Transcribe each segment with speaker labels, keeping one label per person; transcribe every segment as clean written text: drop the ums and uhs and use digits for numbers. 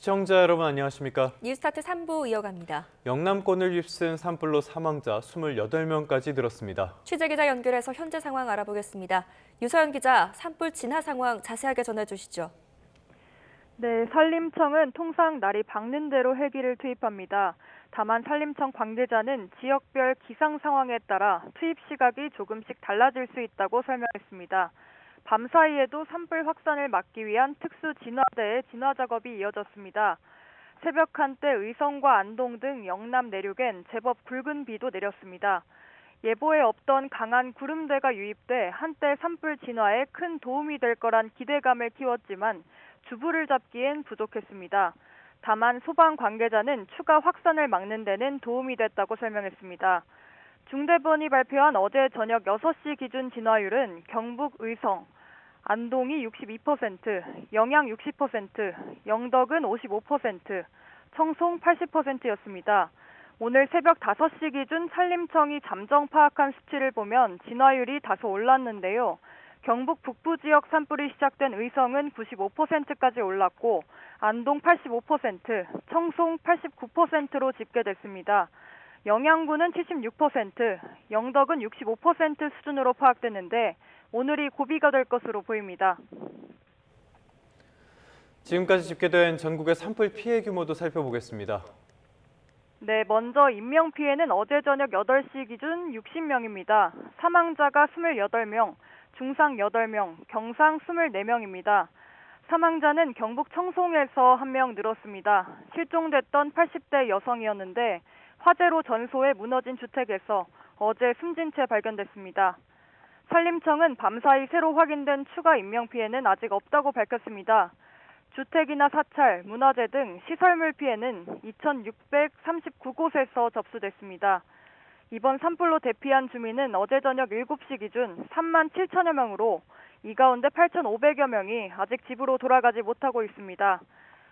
Speaker 1: 시청자 여러분 안녕하십니까?
Speaker 2: 뉴스타트 3부 이어갑니다.
Speaker 1: 영남권을 휩쓴 산불로 사망자 28명까지 늘었습니다.
Speaker 2: 취재기자 연결해서 현재 상황 알아보겠습니다. 유서연 기자, 산불 진화 상황 자세하게 전해주시죠.
Speaker 3: 네, 산림청은 통상 날이 밝는 대로 헬기를 투입합니다. 다만 산림청 관계자는 지역별 기상 상황에 따라 투입 시각이 조금씩 달라질 수 있다고 설명했습니다. 밤 사이에도 산불 확산을 막기 위한 특수 진화대의 진화 작업이 이어졌습니다. 새벽 한때 의성과 안동 등 영남 내륙엔 제법 굵은 비도 내렸습니다. 예보에 없던 강한 구름대가 유입돼 한때 산불 진화에 큰 도움이 될 거란 기대감을 키웠지만 주부를 잡기엔 부족했습니다. 다만 소방 관계자는 추가 확산을 막는 데는 도움이 됐다고 설명했습니다. 중대본이 발표한 어제 저녁 6시 기준 진화율은 경북 의성, 안동이 62%, 영양 60%, 영덕은 55%, 청송 80%였습니다. 오늘 새벽 5시 기준 산림청이 잠정 파악한 수치를 보면 진화율이 다소 올랐는데요. 경북 북부 지역 산불이 시작된 의성은 95%까지 올랐고 안동 85%, 청송 89%로 집계됐습니다. 영양군은 76%, 영덕은 65% 수준으로 파악됐는데 오늘이 고비가 될 것으로 보입니다.
Speaker 1: 지금까지 집계된 전국의 산불 피해 규모도 살펴보겠습니다.
Speaker 3: 네, 먼저 인명피해는 어제 저녁 8시 기준 60명입니다. 사망자가 28명, 중상 8명, 경상 24명입니다. 사망자는 경북 청송에서 1명 늘었습니다. 실종됐던 80대 여성이었는데 화재로 전소해 무너진 주택에서 어제 숨진 채 발견됐습니다. 산림청은 밤사이 새로 확인된 추가 인명피해는 아직 없다고 밝혔습니다. 주택이나 사찰, 문화재 등 시설물 피해는 2,639곳에서 접수됐습니다. 이번 산불로 대피한 주민은 어제 저녁 7시 기준 3만 7천여 명으로 이 가운데 8,500여 명이 아직 집으로 돌아가지 못하고 있습니다.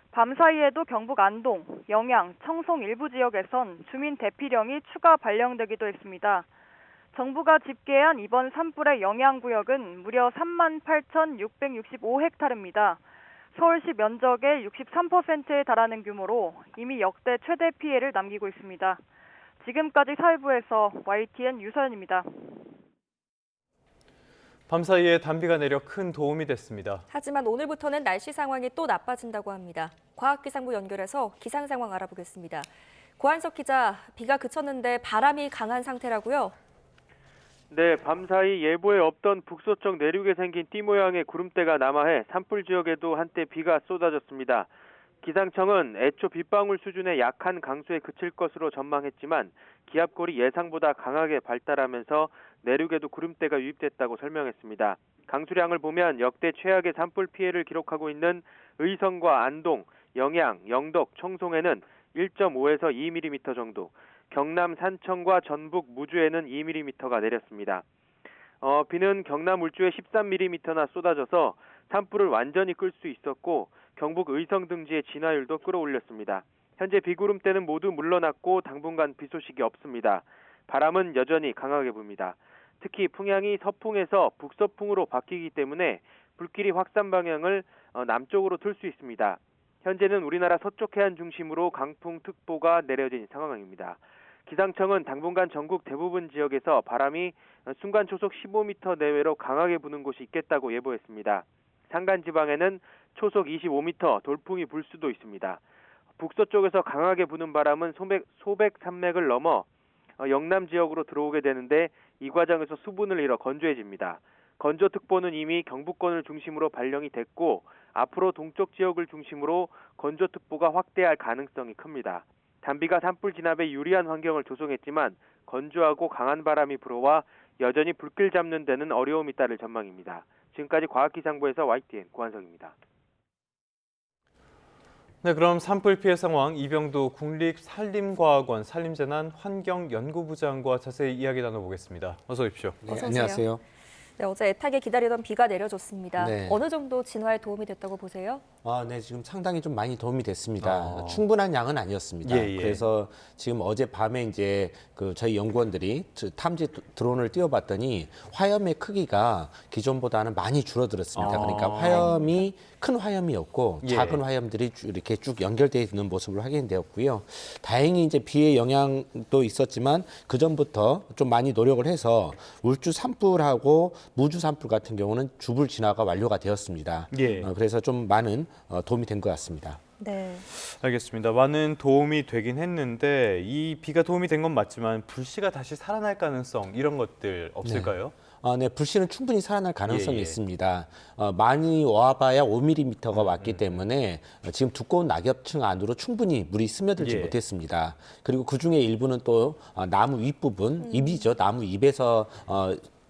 Speaker 3: 밤 사이에도 경북 안동, 영양, 청송 일부 지역에선 주민 대피령이 추가 발령되기도 했습니다. 정부가 집계한 이번 산불의 영향구역은 무려 38,665헥타르입니다. 서울시 면적의 63%에 달하는 규모로 이미 역대 최대 피해를 남기고 있습니다. 지금까지 사회부에서 YTN 유서연입니다.
Speaker 1: 밤사이에 단비가 내려 큰 도움이 됐습니다.
Speaker 2: 하지만 오늘부터는 날씨 상황이 또 나빠진다고 합니다. 과학기상부 연결해서 기상 상황 알아보겠습니다. 고한석 기자, 비가 그쳤는데 바람이 강한 상태라고요?
Speaker 4: 네, 밤사이 예보에 없던 북서쪽 내륙에 생긴 띠 모양의 구름대가 남하해 산불 지역에도 한때 비가 쏟아졌습니다. 기상청은 애초 빗방울 수준의 약한 강수에 그칠 것으로 전망했지만 기압골이 예상보다 강하게 발달하면서 내륙에도 구름대가 유입됐다고 설명했습니다. 강수량을 보면 역대 최악의 산불 피해를 기록하고 있는 의성과 안동, 영양, 영덕, 청송에는 1.5에서 2mm 정도, 경남 산청과 전북 무주에는 2mm가 내렸습니다. 비는 경남 울주에 13mm나 쏟아져서 산불을 완전히 끌 수 있었고 경북 의성 등지의 진화율도 끌어올렸습니다. 현재 비구름대는 모두 물러났고 당분간 비 소식이 없습니다. 바람은 여전히 강하게 붑니다. 특히 풍향이 서풍에서 북서풍으로 바뀌기 때문에 불길이 확산 방향을 남쪽으로 틀 수 있습니다. 현재는 우리나라 서쪽 해안 중심으로 강풍특보가 내려진 상황입니다. 기상청은 당분간 전국 대부분 지역에서 바람이 순간 초속 15m 내외로 강하게 부는 곳이 있겠다고 예보했습니다. 산간지방에는 초속 25m 돌풍이 불 수도 있습니다. 북서쪽에서 강하게 부는 바람은 소백 산맥을 넘어 영남 지역으로 들어오게 되는데 이 과정에서 수분을 잃어 건조해집니다. 건조특보는 이미 경북권을 중심으로 발령이 됐고 앞으로 동쪽 지역을 중심으로 건조특보가 확대할 가능성이 큽니다. 단비가 산불 진압에 유리한 환경을 조성했지만 건조하고 강한 바람이 불어와 여전히 불길 잡는 데는 어려움이 따를 전망입니다. 지금까지 과학기상부에서 YTN 고한석입니다.
Speaker 1: 네, 그럼 산불 피해 상황 이병도 국립산림과학원 산림재난 환경연구부장과 자세히 이야기 나눠보겠습니다. 어서 오십시오.
Speaker 2: 네,
Speaker 5: 안녕하세요.
Speaker 2: 네, 어제 애타게 기다리던 비가 내려줬습니다.
Speaker 5: 네.
Speaker 2: 어느 정도 진화에 도움이 됐다고 보세요?
Speaker 5: 네, 지금 상당히 좀 많이 도움이 됐습니다.
Speaker 1: 아.
Speaker 5: 충분한 양은 아니었습니다.
Speaker 1: 예, 예.
Speaker 5: 그래서 지금 어젯밤에 이제 저희 연구원들이 탐지 드론을 띄워봤더니 화염의 크기가 기존보다는 많이 줄어들었습니다.
Speaker 1: 아.
Speaker 5: 그러니까 화염이 큰 화염이었고
Speaker 1: 예.
Speaker 5: 작은 화염들이 이렇게 쭉 연결되어 있는 모습을 확인되었고요. 다행히 이제 비의 영향도 있었지만 그 전부터 좀 많이 노력을 해서 울주 산불하고 무주 산불 같은 경우는 주불 진화가 완료가 되었습니다.
Speaker 1: 예.
Speaker 5: 그래서 좀 많은 도움이 된 것 같습니다.
Speaker 2: 네.
Speaker 1: 알겠습니다. 많은 도움이 되긴 했는데 이 비가 도움이 된 건 맞지만 불씨가 다시 살아날 가능성 이런 것들 없을까요?
Speaker 5: 네, 불씨는 충분히 살아날 가능성이
Speaker 1: 예, 예.
Speaker 5: 있습니다. 많이 와봐야 5mm가 왔기 때문에 지금 두꺼운 낙엽층 안으로 충분히 물이 스며들지
Speaker 1: 예.
Speaker 5: 못했습니다. 그리고 그 중에 일부는 또 나무 윗부분, 잎이죠. 나무 잎에서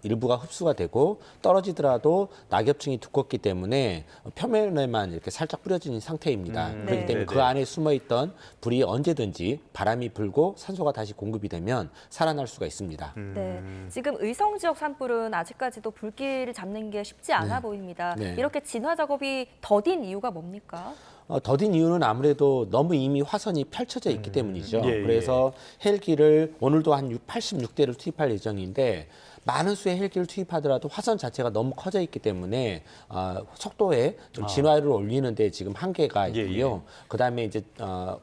Speaker 5: 일부가 흡수가 되고 떨어지더라도 낙엽층이 두껍기 때문에 표면에만 이렇게 살짝 뿌려진 상태입니다. 그렇기
Speaker 2: 네.
Speaker 5: 때문에 그
Speaker 1: 네네.
Speaker 5: 안에 숨어있던 불이 언제든지 바람이 불고 산소가 다시 공급이 되면 살아날 수가 있습니다.
Speaker 2: 네. 지금 의성 지역 산불은 아직까지도 불길을 잡는 게 쉽지 않아 보입니다.
Speaker 5: 네.
Speaker 2: 이렇게 진화 작업이 더딘 이유가 뭡니까?
Speaker 5: 더딘 이유는 아무래도 너무 이미 화선이 펼쳐져 있기 때문이죠.
Speaker 1: 예, 예.
Speaker 5: 그래서 헬기를 오늘도 한 86대를 투입할 예정인데 많은 수의 헬기를 투입하더라도 화선 자체가 너무 커져 있기 때문에 속도에 좀 진화를 올리는 데 지금 한계가
Speaker 1: 예,
Speaker 5: 있고요. 그다음에 이제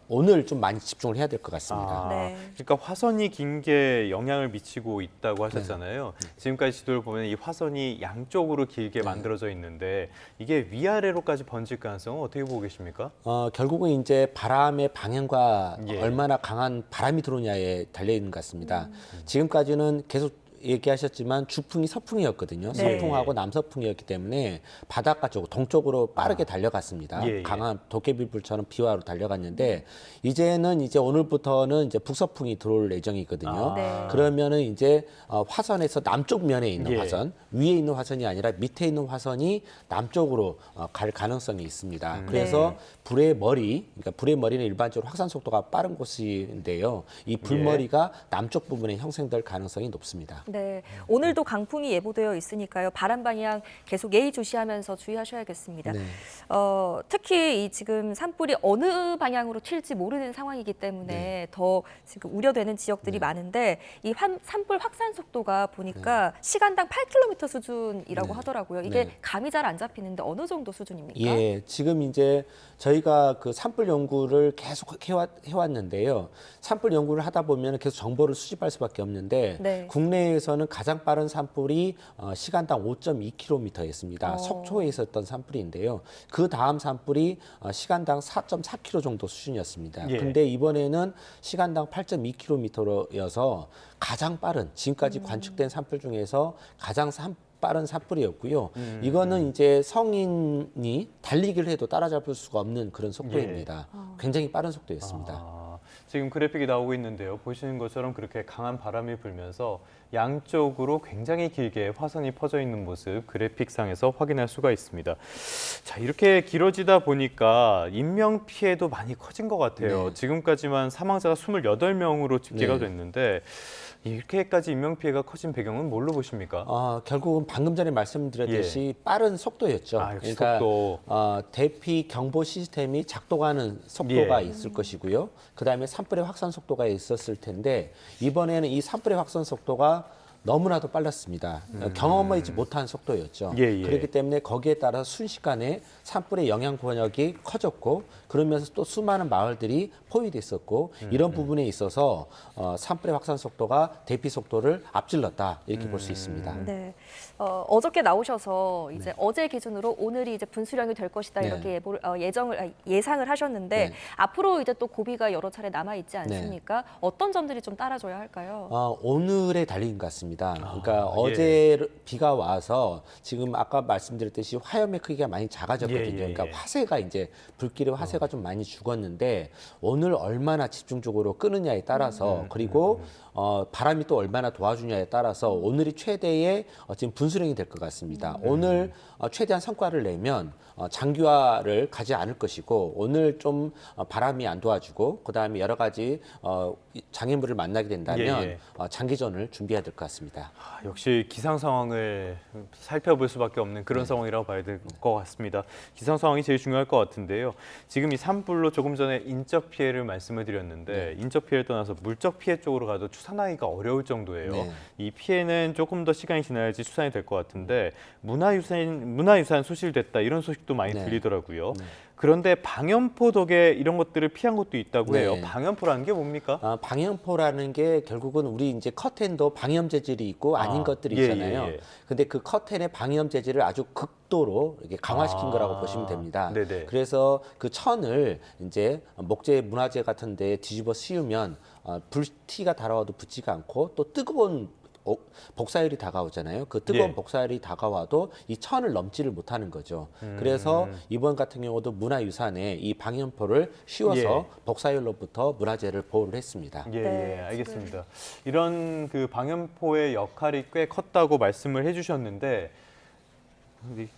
Speaker 5: 오늘 좀 많이 집중을 해야 될 것 같습니다.
Speaker 2: 네.
Speaker 1: 그러니까 화선이 긴 게 영향을 미치고 있다고 하셨잖아요.
Speaker 5: 네.
Speaker 1: 지금까지 지도를 보면 이 화선이 양쪽으로 길게 만들어져 있는데 이게 위아래로까지 번질 가능성은 어떻게 보고 계십니까?
Speaker 5: 결국은 이제 바람의 방향과
Speaker 1: 예.
Speaker 5: 얼마나 강한 바람이 들어오냐에 달려 있는 것 같습니다. 지금까지는 계속 얘기하셨지만 주풍이 서풍이었거든요.
Speaker 2: 네.
Speaker 5: 서풍하고 남서풍이었기 때문에 바닷가 쪽으로 동쪽으로 빠르게 달려갔습니다.
Speaker 1: 예, 예.
Speaker 5: 강한 도깨비불처럼 비화로 달려갔는데 이제는 이제 오늘부터는 이제 북서풍이 들어올 예정이거든요.
Speaker 2: 네.
Speaker 5: 그러면은 이제 화선에서 남쪽 면에 있는
Speaker 1: 예.
Speaker 5: 화선, 위에 있는 화선이 아니라 밑에 있는 화선이 남쪽으로 갈 가능성이 있습니다. 그래서
Speaker 2: 네.
Speaker 5: 불의 머리, 그러니까 불의 머리는 일반적으로 확산 속도가 빠른 곳인데요. 이 불머리가 남쪽 부분에 형성될 가능성이 높습니다.
Speaker 2: 네. 오늘도 강풍이 예보되어 있으니까요. 바람 방향 계속 예의주시하면서 주의하셔야겠습니다.
Speaker 5: 네.
Speaker 2: 특히 이 지금 산불이 어느 방향으로 튈지 모르는 상황이기 때문에 더 지금 우려되는 지역들이 많은데 이 산불 확산 속도가 보니까 시간당 8km 수준이라고 하더라고요. 이게
Speaker 5: 네.
Speaker 2: 감이 잘 안 잡히는데 어느 정도 수준입니까?
Speaker 5: 예, 지금 이제 저희가 그 산불 연구를 계속 해왔는데요. 산불 연구를 하다 보면 계속 정보를 수집할 수밖에 없는데
Speaker 2: 네.
Speaker 5: 국내에서는 가장 빠른 산불이 시간당 5.2km였습니다.
Speaker 2: 어.
Speaker 5: 속초에 있었던 산불인데요. 그 다음 산불이 시간당 4.4km 정도 수준이었습니다.
Speaker 1: 예.
Speaker 5: 근데 이번에는 시간당 8.2km여서 가장 빠른 지금까지 관측된 산불 중에서 가장 빠른 산불이었고요. 이거는 이제 성인이 달리기를 해도 따라잡을 수가 없는 그런 속도입니다. 굉장히 빠른 속도였습니다.
Speaker 1: 지금 그래픽이 나오고 있는데요. 보시는 것처럼 그렇게 강한 바람이 불면서 양쪽으로 굉장히 길게 화선이 퍼져 있는 모습 그래픽상에서 확인할 수가 있습니다. 자, 이렇게 길어지다 보니까 인명 피해도 많이 커진 것 같아요.
Speaker 5: 네.
Speaker 1: 지금까지만 사망자가 28명으로 집계가
Speaker 5: 네.
Speaker 1: 됐는데 이렇게까지 인명 피해가 커진 배경은 뭘로 보십니까?
Speaker 5: 결국은 방금 전에 말씀드렸듯이 빠른 속도였죠.
Speaker 1: 아, 역시
Speaker 5: 그러니까
Speaker 1: 속도.
Speaker 5: 대피 경보 시스템이 작동하는 속도가
Speaker 1: 예.
Speaker 5: 있을 것이고요. 그다음에 산불의 확산 속도가 있었을 텐데 이번에는 이 산불의 확산 속도가 너무나도 빨랐습니다. 경험하지 못한 속도였죠.
Speaker 1: 예, 예.
Speaker 5: 그렇기 때문에 거기에 따라 순식간에 산불의 영향 권역이 커졌고 그러면서 또 수많은 마을들이 포위됐었고 이런 부분에 있어서 산불의 확산 속도가 대피 속도를 앞질렀다 이렇게 볼 수 있습니다.
Speaker 2: 네. 어저께 나오셔서 이제 어제 기준으로 오늘이 이제 분수령이 될 것이다
Speaker 5: 네.
Speaker 2: 이렇게 예상을 하셨는데
Speaker 5: 네.
Speaker 2: 앞으로 이제 또 고비가 여러 차례 남아 있지 않습니까? 어떤 점들이 좀 따라줘야 할까요?
Speaker 5: 오늘에 달린 것 같습니다. 그러니까
Speaker 1: 예.
Speaker 5: 어제 비가 와서 지금 아까 말씀드렸듯이 화염의 크기가 많이 작아졌거든요.
Speaker 1: 예, 예, 예.
Speaker 5: 그러니까 화세가 이제 불길의 화세가 좀 많이 죽었는데 오늘 얼마나 집중적으로 끄느냐에 따라서 그리고 바람이 또 얼마나 도와주냐에 따라서 오늘이 최대의 지금 분수령이 될 것 같습니다. 오늘 최대한 성과를 내면 장기화를 가지 않을 것이고 오늘 좀 바람이 안 도와주고 그다음에 여러 가지 장애물을 만나게 된다면
Speaker 1: 예, 예.
Speaker 5: 장기전을 준비해야 될 것 같습니다. 있습니다.
Speaker 1: 역시 기상 상황을 살펴볼 수밖에 없는 그런 상황이라고 봐야 될 것 같습니다. 기상 상황이 제일 중요할 것 같은데요. 지금 이 산불로 조금 전에 인적 피해를 말씀을 드렸는데 인적 피해를 떠나서 물적 피해 쪽으로 가도 추산하기가 어려울 정도예요.
Speaker 5: 네.
Speaker 1: 이 피해는 조금 더 시간이 지나야지 추산이 될 것 같은데 문화유산 소실됐다 이런 소식도 많이
Speaker 5: 네.
Speaker 1: 들리더라고요. 그런데 방염포 덕에 이런 것들을 피한 것도 있다고
Speaker 5: 네.
Speaker 1: 해요. 방염포라는 게 뭡니까?
Speaker 5: 방염포라는 게 결국은 우리 이제 커튼도 방염 재질이 있고 아닌 것들이
Speaker 1: 예,
Speaker 5: 있잖아요.
Speaker 1: 예, 예.
Speaker 5: 근데 그 커튼의 방염 재질을 아주 극도로 이렇게 강화시킨 거라고 보시면 됩니다.
Speaker 1: 네네.
Speaker 5: 그래서 그 천을 이제 목재 문화재 같은 데 뒤집어 씌우면 불티가 달아와도 붙지가 않고 또 뜨거운 복사열이 다가오잖아요. 그 뜨거운
Speaker 1: 예.
Speaker 5: 복사열이 다가와도 이 천을 넘지를 못하는 거죠. 그래서 이번 같은 경우도 문화유산에 이 방염포를 씌워서
Speaker 1: 예.
Speaker 5: 복사열로부터 문화재를 보호를 했습니다.
Speaker 1: 예,
Speaker 2: 네,
Speaker 1: 예, 알겠습니다. 이런 그 방염포의 역할이 꽤 컸다고 말씀을 해주셨는데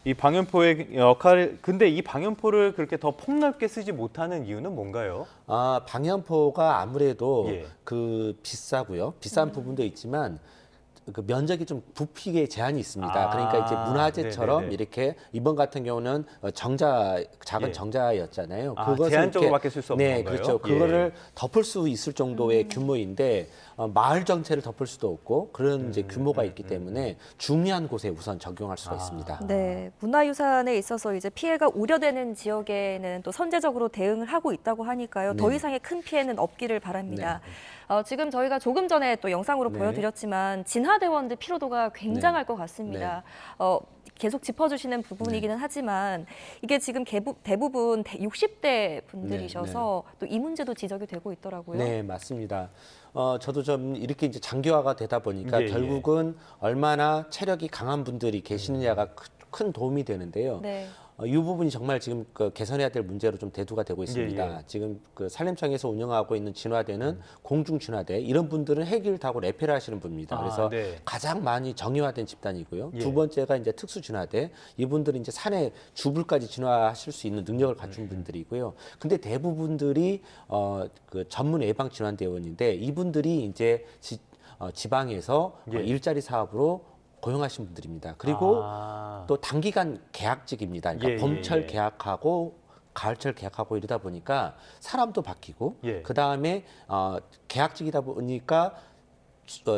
Speaker 1: 이 방염포의 역할, 근데 이 방염포를 그렇게 더 폭넓게 쓰지 못하는 이유는 뭔가요?
Speaker 5: 방염포가 아무래도
Speaker 1: 예.
Speaker 5: 그 비싸고요. 비싼 부분도 있지만 그 면적이 좀 부피에 제한이 있습니다. 그러니까 이제 문화재처럼
Speaker 1: 네네네.
Speaker 5: 이렇게 이번 같은 경우는 작은
Speaker 1: 예.
Speaker 5: 정자였잖아요.
Speaker 1: 제한적으로밖에 쓸 수 없는
Speaker 5: 네,
Speaker 1: 건가요?
Speaker 5: 그렇죠.
Speaker 1: 예.
Speaker 5: 그거를 덮을 수 있을 정도의 규모인데 마을 전체를 덮을 수도 없고 그런 이제 규모가 있기 때문에 중요한 곳에 우선 적용할 수가 있습니다.
Speaker 2: 네, 문화유산에 있어서 이제 피해가 우려되는 지역에는 또 선제적으로 대응을 하고 있다고 하니까요. 더
Speaker 5: 네.
Speaker 2: 이상의 큰 피해는 없기를 바랍니다. 지금 저희가 조금 전에 또 영상으로
Speaker 5: 네.
Speaker 2: 보여드렸지만 진화대원들 피로도가 굉장할 것 같습니다. 계속 짚어주시는 부분이기는 하지만 이게 지금 대부분 60대 분들이셔서 또 이 문제도 지적이 되고 있더라고요.
Speaker 5: 네, 맞습니다. 저도 좀 이렇게 이제 장기화가 되다 보니까
Speaker 1: 예, 예.
Speaker 5: 결국은 얼마나 체력이 강한 분들이 계시느냐가 큰 도움이 되는데요.
Speaker 2: 네.
Speaker 5: 이 부분이 정말 지금 그 개선해야 될 문제로 좀 대두가 되고 있습니다.
Speaker 1: 예, 예.
Speaker 5: 지금 그 산림청에서 운영하고 있는 진화대는 공중 진화대 이런 분들은 헬기를 타고 레페를 하시는 분입니다. 그래서
Speaker 1: 네.
Speaker 5: 가장 많이 정의화된 집단이고요.
Speaker 1: 예.
Speaker 5: 두 번째가 이제 특수 진화대. 이분들은 이제 산에 주불까지 진화하실 수 있는 능력을 갖춘 분들이고요. 근데 대부분들이 그 전문 예방 진화대원인데 이분들이 이제 지방에서
Speaker 1: 예.
Speaker 5: 일자리 사업으로 고용하신 분들입니다. 그리고 또 단기간 계약직입니다. 그러니까
Speaker 1: 예,
Speaker 5: 봄철
Speaker 1: 예.
Speaker 5: 계약하고 가을철 계약하고 이러다 보니까 사람도 바뀌고
Speaker 1: 예.
Speaker 5: 그 다음에 계약직이다 보니까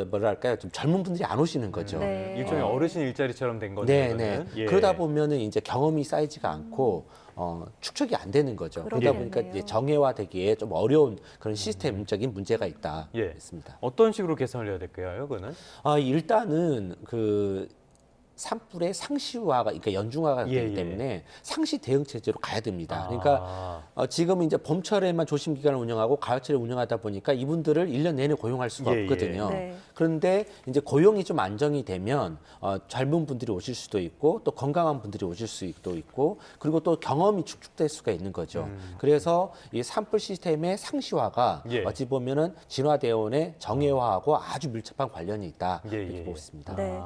Speaker 5: 뭐랄까요, 좀 젊은 분들이 안 오시는 거죠.
Speaker 2: 네.
Speaker 1: 일종의 어르신 일자리처럼 된 거네요.
Speaker 5: 네.
Speaker 1: 이거는. 예.
Speaker 5: 그러다 보면은 이제 경험이 쌓이지가 않고 축적이 안 되는 거죠. 그러다
Speaker 2: 그러겠네요.
Speaker 5: 보니까 이제 정예화되기에 좀 어려운 그런 시스템적인 문제가 있다.
Speaker 1: 예.
Speaker 5: 했습니다.
Speaker 1: 어떤 식으로 개선을 해야 될까요, 그거는?
Speaker 5: 일단은 그 산불의 상시화가, 그러니까 연중화가 되기
Speaker 1: 예, 예.
Speaker 5: 때문에 상시 대응 체제로 가야 됩니다. 그러니까 지금 이제 봄철에만 조심 기간을 운영하고 가을철에 운영하다 보니까 이분들을 1년 내내 고용할 수가
Speaker 1: 예, 예.
Speaker 5: 없거든요.
Speaker 2: 네.
Speaker 5: 그런데 이제 고용이 좀 안정이 되면 젊은 분들이 오실 수도 있고 또 건강한 분들이 오실 수도 있고 그리고 또 경험이 축적될 수가 있는 거죠. 그래서 이 산불 시스템의 상시화가
Speaker 1: 예.
Speaker 5: 어찌 보면은 진화대원의 정예화하고 아주 밀접한 관련이 있다
Speaker 1: 예,
Speaker 5: 이렇게
Speaker 1: 예.
Speaker 5: 보고 있습니다.
Speaker 2: 네.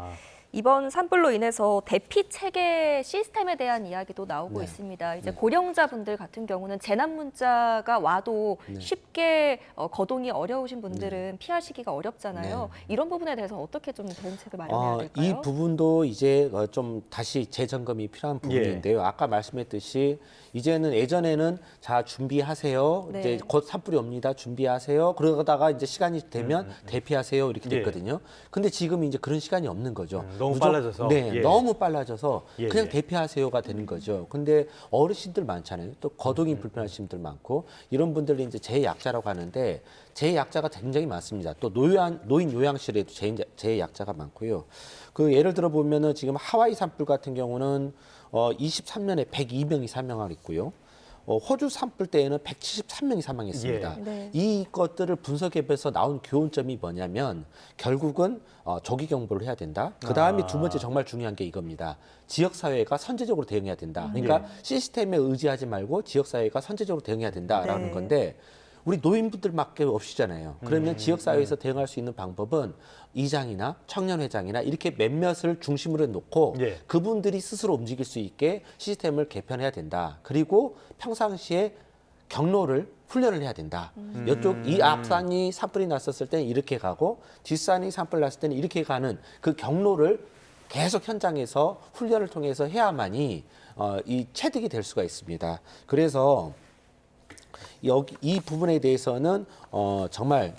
Speaker 2: 이번 산불로 인해서 대피 체계 시스템에 대한 이야기도 나오고
Speaker 5: 네.
Speaker 2: 있습니다. 이제 고령자분들 같은 경우는 재난 문자가 와도 쉽게 거동이 어려우신 분들은 피하시기가 어렵잖아요. 이런 부분에 대해서 어떻게 좀 대응책을 마련해야 될까요?
Speaker 5: 이 부분도 이제 좀 다시 재점검이 필요한 부분인데요. 아까 말씀했듯이 이제는 예전에는 자 준비하세요.
Speaker 2: 네.
Speaker 5: 이제 곧 산불이 옵니다. 준비하세요. 그러다가 이제 시간이 되면 대피하세요. 이렇게
Speaker 1: 예.
Speaker 5: 됐거든요. 근데 지금 이제 그런 시간이 없는 거죠.
Speaker 1: 너무 빨라져서.
Speaker 5: 네,
Speaker 1: 예.
Speaker 5: 너무 빨라져서
Speaker 1: 예,
Speaker 5: 그냥
Speaker 1: 예.
Speaker 5: 대피하세요가 되는 거죠. 근데 어르신들 많잖아요. 또 거동이 불편하신 분들 많고 이런 분들이 이제 재약자라고 하는데 재약자가 굉장히 많습니다. 또 노인 요양실에도 재약자가 많고요. 그 예를 들어 보면은 지금 하와이 산불 같은 경우는 23년에 102명이 사망했고요. 호주 산불 때에는 173명이 사망했습니다.
Speaker 1: 예.
Speaker 2: 네.
Speaker 5: 이것들을 분석해서 나온 교훈점이 뭐냐면 결국은 조기 경보를 해야 된다. 그 다음에 두 번째 정말 중요한 게 이겁니다. 지역 사회가 선제적으로 대응해야 된다. 그러니까 시스템에 의지하지 말고 지역 사회가 선제적으로 대응해야 된다라는
Speaker 2: 네.
Speaker 5: 건데 우리 노인분들밖에 없으시잖아요. 그러면 지역 사회에서 대응할 수 있는 방법은 이장이나 청년회장이나 이렇게 몇몇을 중심으로 놓고
Speaker 1: 예.
Speaker 5: 그분들이 스스로 움직일 수 있게 시스템을 개편해야 된다. 그리고 평상시에 경로를 훈련을 해야 된다. 이쪽 이 앞산이 산불이 났었을 때는 이렇게 가고 뒷산이 산불 났을 때는 이렇게 가는 그 경로를 계속 현장에서 훈련을 통해서 해야만이 이 체득이 될 수가 있습니다. 그래서 여기 이 부분에 대해서는 정말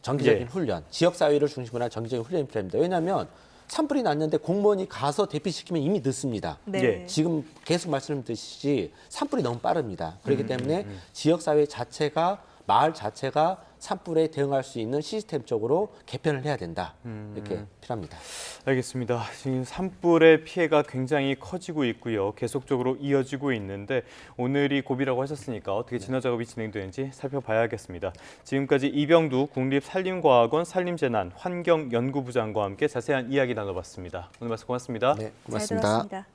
Speaker 5: 정기적인
Speaker 1: 예.
Speaker 5: 훈련, 지역 사회를 중심으로 한 정기적인 훈련이 필요합니다. 왜냐하면 산불이 났는데 공무원이 가서 대피시키면 이미 늦습니다.
Speaker 2: 네.
Speaker 1: 예.
Speaker 5: 지금 계속 말씀드렸듯이 산불이 너무 빠릅니다. 그렇기 때문에 지역 사회 자체가 마을 자체가 산불에 대응할 수 있는 시스템적으로 개편을 해야 된다. 이렇게 필요합니다.
Speaker 1: 알겠습니다. 지금 산불의 피해가 굉장히 커지고 있고요. 계속적으로 이어지고 있는데 오늘이 고비라고 하셨으니까 어떻게 진화 작업이 진행되는지 살펴봐야겠습니다. 지금까지 이병두 국립산림과학원 산림재난 환경연구부장과 함께 자세한 이야기 나눠봤습니다. 오늘 말씀 고맙습니다.
Speaker 5: 네,
Speaker 2: 잘
Speaker 5: 고맙습니다.
Speaker 2: 들었습니다.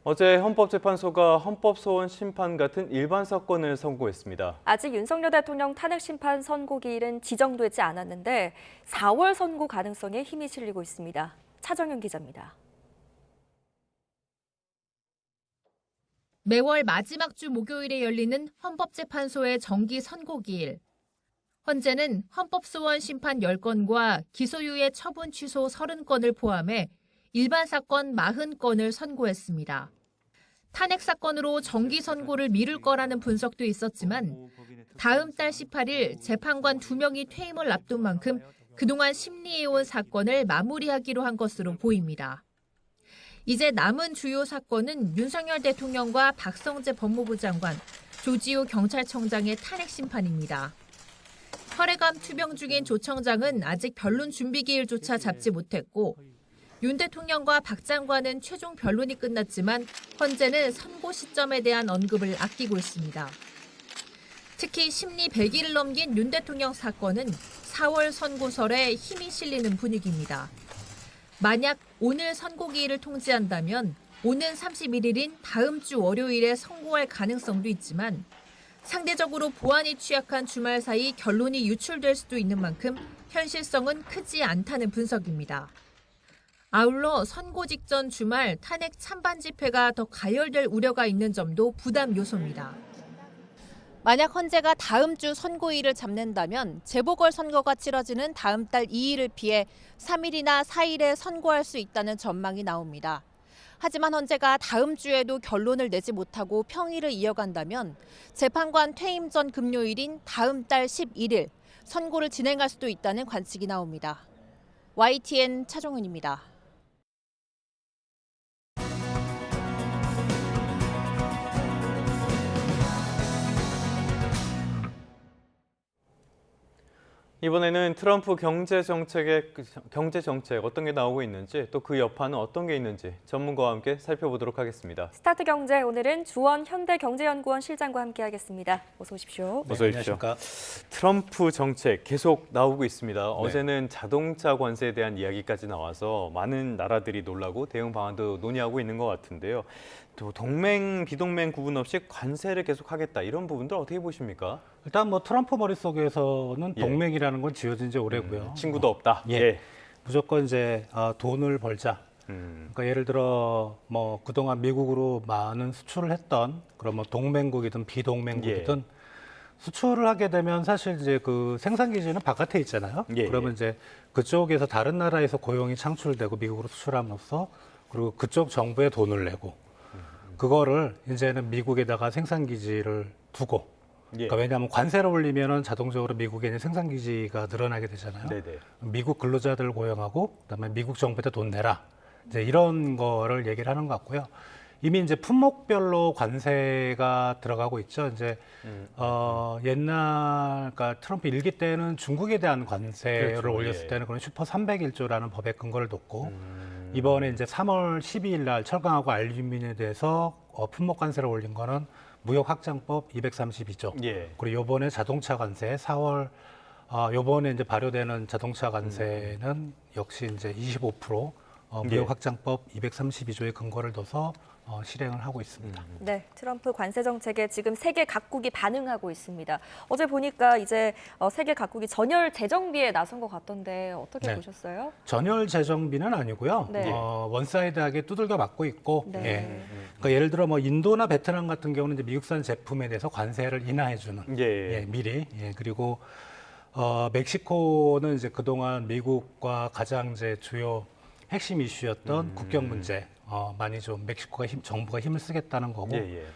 Speaker 1: 어제 헌법재판소가 헌법소원 심판 같은 일반 사건을 선고했습니다.
Speaker 2: 아직 윤석열 대통령 탄핵 심판 선고 기일은 지정되지 않았는데 4월 선고 가능성에 힘이 실리고 있습니다. 차정현 기자입니다.
Speaker 6: 매월 마지막 주 목요일에 열리는 헌법재판소의 정기 선고기일. 헌재는 헌법소원 심판 10건과 기소유예 처분 취소 30건을 포함해 일반 사건 40건을 선고했습니다. 탄핵 사건으로 정기 선고를 미룰 거라는 분석도 있었지만 다음 달 18일 재판관 2명이 퇴임을 앞둔 만큼 그동안 심리해온 사건을 마무리하기로 한 것으로 보입니다. 이제 남은 주요 사건은 윤석열 대통령과 박성재 법무부 장관, 조지호 경찰청장의 탄핵 심판입니다. 혈액암 투병 중인 조 청장은 아직 변론 준비 기일조차 잡지 못했고 윤 대통령과 박 장관은 최종 변론이 끝났지만 헌재는 선고 시점에 대한 언급을 아끼고 있습니다. 특히 심리 100일을 넘긴 윤 대통령 사건은 4월 선고설에 힘이 실리는 분위기입니다. 만약 오늘 선고기일을 통지한다면 오는 31일인 다음 주 월요일에 선고할 가능성도 있지만 상대적으로 보안이 취약한 주말 사이 결론이 유출될 수도 있는 만큼 현실성은 크지 않다는 분석입니다. 아울러 선고 직전 주말 탄핵 찬반 집회가 더 가열될 우려가 있는 점도 부담 요소입니다.
Speaker 7: 만약 헌재가 다음 주 선고일을 잡는다면 재보궐선거가 치러지는 다음 달 2일을 피해 3일이나 4일에 선고할 수 있다는 전망이 나옵니다. 하지만 헌재가 다음 주에도 결론을 내지 못하고 평일을 이어간다면 재판관 퇴임 전 금요일인 다음 달 11일 선고를 진행할 수도 있다는 관측이 나옵니다. YTN 차종은입니다.
Speaker 1: 이번에는 트럼프 경제 정책 어떤 게 나오고 있는지 또 그 여파는 어떤 게 있는지 전문가와 함께 살펴보도록 하겠습니다.
Speaker 2: 스타트 경제 오늘은 주원 현대경제연구원 실장과 함께하겠습니다. 어서 오십시오.
Speaker 1: 어서 오십시오. 트럼프 정책 계속 나오고 있습니다. 어제는 자동차 관세에 대한 이야기까지 나와서 많은 나라들이 놀라고 대응 방안도 논의하고 있는 것 같은데요. 또 동맹, 비동맹 구분 없이 관세를 계속하겠다 이런 부분들 어떻게 보십니까?
Speaker 8: 일단 뭐 트럼프 머릿속에서는
Speaker 1: 예.
Speaker 8: 동맹이라는 건 지어진 지 오래고요.
Speaker 1: 친구도 없다.
Speaker 8: 예. 무조건 이제 돈을 벌자.
Speaker 1: 음.
Speaker 8: 그러니까 예를 들어 뭐 그동안 미국으로 많은 수출을 했던 그런 뭐 동맹국이든 비동맹국이든 수출을 하게 되면 사실 이제 그 생산 기지는 바깥에 있잖아요.
Speaker 1: 예.
Speaker 8: 그러면 이제 그쪽에서 다른 나라에서 고용이 창출되고 미국으로 수출함으로써 그리고 그쪽 정부에 돈을 내고 그거를 이제는 미국에다가 생산 기지를 두고 그러니까 왜냐하면 관세를 올리면은 자동적으로 미국에 있는 생산 기지가 늘어나게 되잖아요.
Speaker 1: 네네.
Speaker 8: 미국 근로자들을 고용하고 그다음에 미국 정부에다 돈 내라. 이제 이런 거를 얘기를 하는 것 같고요. 이미 이제 품목별로 관세가 들어가고 있죠. 이제 옛날 그러니까 트럼프 일기 때는 중국에 대한 관세를
Speaker 1: 그렇죠.
Speaker 8: 올렸을 때는 그런 슈퍼 301조라는 법의 근거를 뒀고 이번에 이제 3월 12일 날 철강하고 알루미늄에 대해서 품목 관세를 올린 거는 무역 확장법 232조.
Speaker 1: 예.
Speaker 8: 그리고 요번에 자동차 관세 4월 요번에 이제 발효되는 자동차 관세는 역시 이제 25% 무역확장법 232조의 근거를 둬서 실행을 하고 있습니다.
Speaker 2: 네, 트럼프 관세 정책에 지금 세계 각국이 반응하고 있습니다. 어제 보니까 이제 세계 각국이 전열 재정비에 나선 것 같던데 어떻게
Speaker 8: 네.
Speaker 2: 보셨어요?
Speaker 8: 전열 재정비는 아니고요.
Speaker 2: 네.
Speaker 8: 원사이드하게 두들겨 맞고 있고,
Speaker 2: 네.
Speaker 8: 예. 그러니까 예를 들어 뭐 인도나 베트남 같은 경우는 이제 미국산 제품에 대해서 관세를 인하해주는
Speaker 1: 예.
Speaker 8: 미리. 예. 그리고 멕시코는 이제 그동안 미국과 가장 이제 주요 핵심 이슈였던 국경 문제. 많이 좀 멕시코가 정부가 힘을 쓰겠다는 거고.
Speaker 1: 예.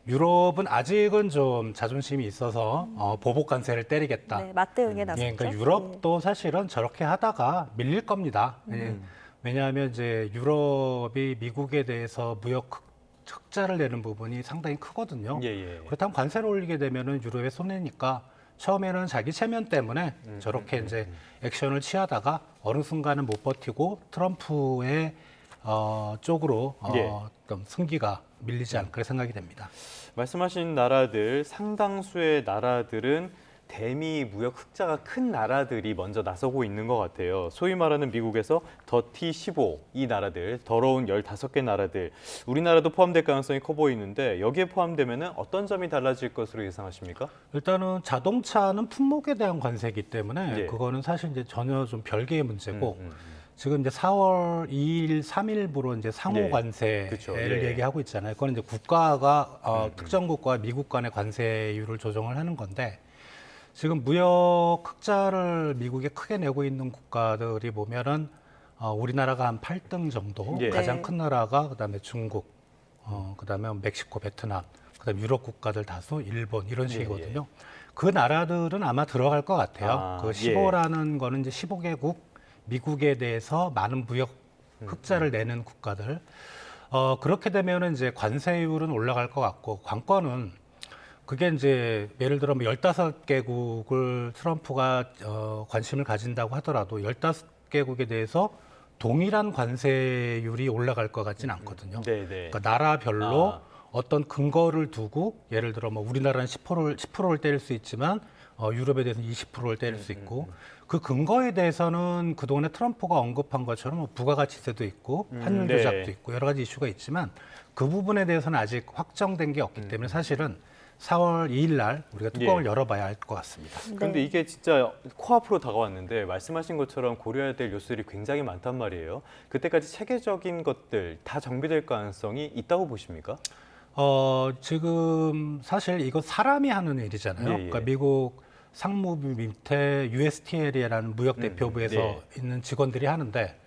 Speaker 8: 유럽은 아직은 좀 자존심이 있어서 보복 관세를 때리겠다.
Speaker 2: 네, 맞대응에 나섰죠.
Speaker 8: 예, 그러니까 유럽도 사실은 저렇게 하다가 밀릴 겁니다. 예. 왜냐하면 이제 유럽이 미국에 대해서 무역 흑자를 내는 부분이 상당히 크거든요.
Speaker 1: 예.
Speaker 8: 그렇다면 관세를 올리게 되면은 유럽에 손해니까 처음에는 자기 체면 때문에 저렇게 이제 액션을 취하다가 어느 순간은 못 버티고 트럼프의 쪽으로 좀 승기가 밀리지 않을까 생각이 됩니다.
Speaker 1: 말씀하신 나라들 상당수의 나라들은 대미 무역 흑자가 큰 나라들이 먼저 나서고 있는 것 같아요. 소위 말하는 미국에서 더티 15 이 나라들, 더러운 15개 나라들, 우리나라도 포함될 가능성이 커 보이는데 여기에 포함되면 어떤 점이 달라질 것으로 예상하십니까?
Speaker 8: 일단은 자동차는 품목에 대한 관세이기 때문에
Speaker 1: 예.
Speaker 8: 그거는 사실 이제 전혀 좀 별개의 문제고 지금 이제 4월 2일, 3일부로 이제 상호
Speaker 1: 네.
Speaker 8: 관세를
Speaker 1: 그쵸. 예.
Speaker 8: 얘기하고 있잖아요. 그건 이제 국가가 특정 국가와 미국 간의 관세율을 조정을 하는 건데 지금 무역 흑자를 미국에 크게 내고 있는 국가들이 보면은 우리나라가 한 8등 정도,
Speaker 1: 예.
Speaker 8: 가장
Speaker 2: 네.
Speaker 8: 큰 나라가 그다음에 중국, 그다음에 멕시코, 베트남, 그다음에 유럽 국가들 다수, 일본 이런 식이거든요. 그 나라들은 아마 들어갈 것 같아요. 그 15라는 거는 이제 15개국 미국에 대해서 많은 무역 흑자를 내는 국가들. 그렇게 되면은 이제 관세율은 올라갈 것 같고 관건은 그게 이제 예를 들어 뭐 15개국을 트럼프가 관심을 가진다고 하더라도 15개국에 대해서 동일한 관세율이 올라갈 것 같지는 않거든요.
Speaker 1: 네.
Speaker 8: 그러니까 나라별로 어떤 근거를 두고 예를 들어 뭐 우리나라는 10%를 때릴 수 있지만 유럽에 대해서는 20%를 때릴 수 있고 그 근거에 대해서는 그동안에 트럼프가 언급한 것처럼 뭐 부가가치세도 있고 환율
Speaker 1: 네.
Speaker 8: 조작도 있고 여러 가지 이슈가 있지만 그 부분에 대해서는 아직 확정된 게 없기 때문에 사실은 4월 2일 날 우리가 뚜껑을 열어봐야 할 것 같습니다.
Speaker 1: 그런데 이게 진짜 코앞으로 다가왔는데 말씀하신 것처럼 고려해야 될 요소들이 굉장히 많단 말이에요. 그때까지 체계적인 것들 다 정비될 가능성이 있다고 보십니까?
Speaker 8: 지금 사실 이거 사람이 하는 일이잖아요.
Speaker 1: 예.
Speaker 8: 그러니까 미국 상무부 밑에 USTL이라는 무역 대표부에서
Speaker 1: 네.
Speaker 8: 있는 직원들이 하는데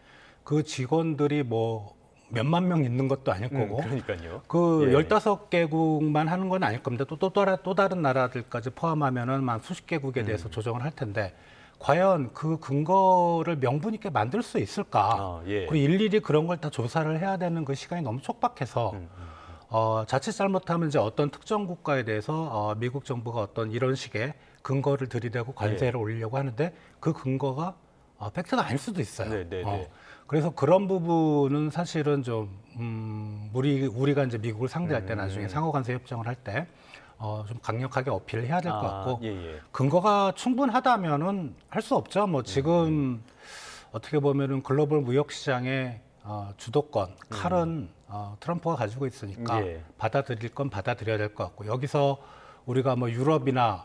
Speaker 8: 그 직원들이 뭐 몇만 명 있는 것도 아닐 거고
Speaker 1: 그러니까요.
Speaker 8: 그
Speaker 1: 예.
Speaker 8: 15개국만 하는 건 아닐 겁니다. 또 다른 나라들까지 포함하면은 만 수십 개국에 대해서 조정을 할 텐데 과연 그 근거를 명분 있게 만들 수 있을까? 그리고 일일이 그런 걸 다 조사를 해야 되는 그 시간이 너무 촉박해서 자칫 잘못하면 이제 어떤 특정 국가에 대해서 미국 정부가 어떤 이런 식의 근거를 들이대고 관세를 올리려고 하는데 그 근거가 팩트가 아닐 수도 있어요. 그래서 그런 부분은 사실은 좀 우리가 이제 미국을 상대할 때 나중에 상호 관세 협정을 할 때 좀 강력하게 어필을 해야 될 것 같고 근거가 충분하다면은 할 수 없죠. 뭐 지금 어떻게 보면은 글로벌 무역 시장의 주도권 칼은 트럼프가 가지고 있으니까 받아들일 건 받아들여야 될 것 같고 여기서 우리가 뭐 유럽이나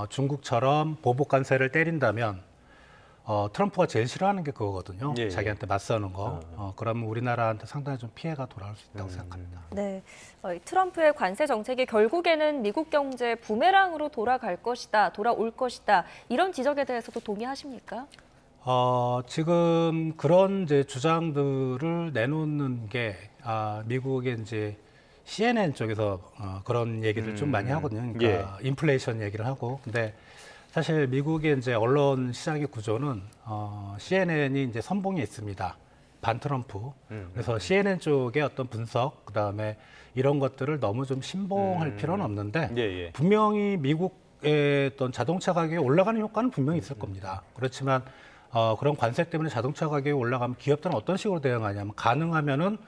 Speaker 8: 중국처럼 보복 관세를 때린다면 트럼프가 제일 싫어하는 게 그거거든요. 자기한테 맞서는 거. 그러면 우리나라한테 상당히 좀 피해가 돌아올 수 있다고 생각합니다.
Speaker 2: 네, 트럼프의 관세 정책이 결국에는 미국 경제 부메랑으로 돌아올 것이다. 이런 지적에 대해서도 동의하십니까?
Speaker 8: 지금 그런 이제 주장들을 내놓는 게 미국의 이제 CNN 쪽에서 그런 얘기를 좀 많이 하거든요. 그러니까 인플레이션 얘기를 하고. 근데 사실 미국의 이제 언론 시장의 구조는 CNN이 이제 선봉에 있습니다. 반 트럼프. 그래서 CNN 쪽의 어떤 분석, 그다음에 이런 것들을 너무 좀 신봉할 필요는 없는데 분명히 미국의 어떤 자동차 가격이 올라가는 효과는 분명히 있을 겁니다. 그렇지만 그런 관세 때문에 자동차 가격이 올라가면 기업들은 어떤 식으로 대응하냐면 가능하면은